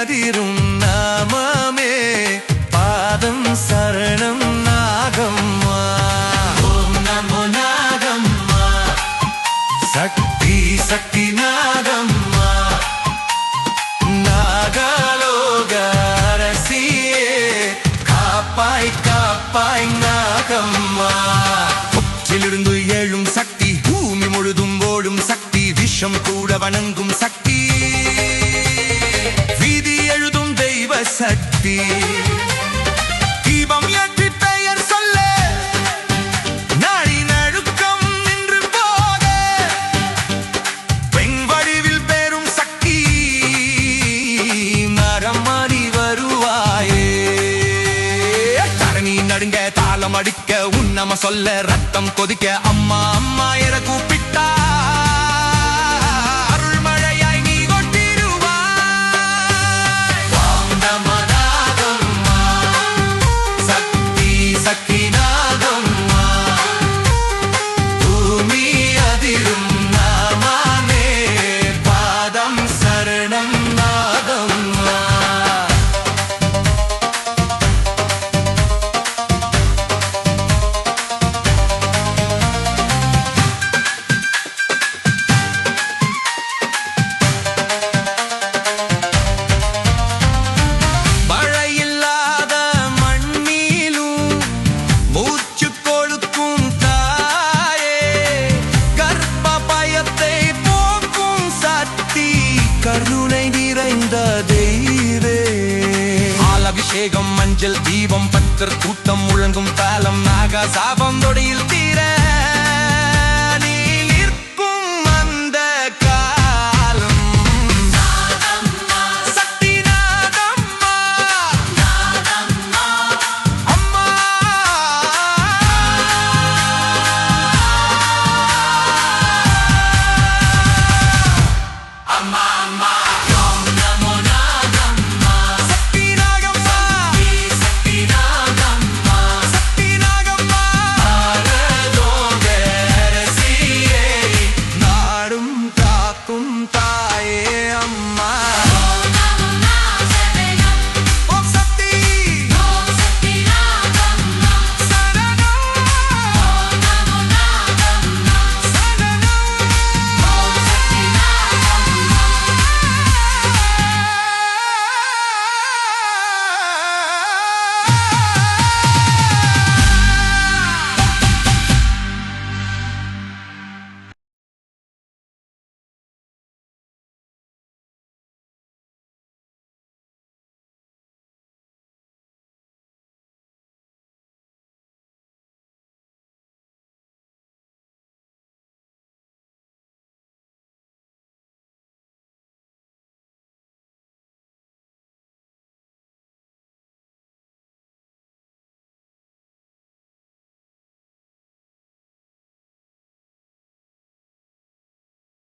அதிரும் நாமமே பாதம் சரணம் நாகம்மா. ஓம் நமோ நாகம்மா. சக்தி சக்தி நாகம்மா. நாகலோக அரசியே காப்பாய் காப்பாய் நாகம்மா. ஒற்றிலிருந்து எழும் சக்தி, பூமி முழுதும் ஓடும் சக்தி, விஷம் கூட வணங்கும் சக்தி, வீதி எழுதும் தெய்வ சக்தி. தீபம் ஏற்றி பெயர் சொல்ல நாடி நடுக்கம் நின்று போக, பெண் வடிவில் பெறும் சக்தி மரம் மாறி வருவாயே. தரணி நடுங்க தாளம் அடிக்க உன்னம சொல்ல ரத்தம் கொதிக்க, அம்மா அம்மா என கூப்பிட்டா அருள்மழையாய் நீ கொட்டிடுவாய். ஓம் நமோ நாகம்மா. சக்தி சக்தி நாகம்மா. பூமி அதிரும் நாமமே பாதம் சரணம் நாகம்மா. மழையில்லாத மண்ணிலும் மூச்சு கொடுக்கும் தாயே, கர்ப்ப பயத்தை போக்கும் சக்தி, கருணை நிறைந்த தெய்வே. ஆலபிஷேகம் மஞ்சள் தீபம் பக்தர் கூட்டம் முழங்கும் தாளம், நாக சாபம் தொடையில் தீர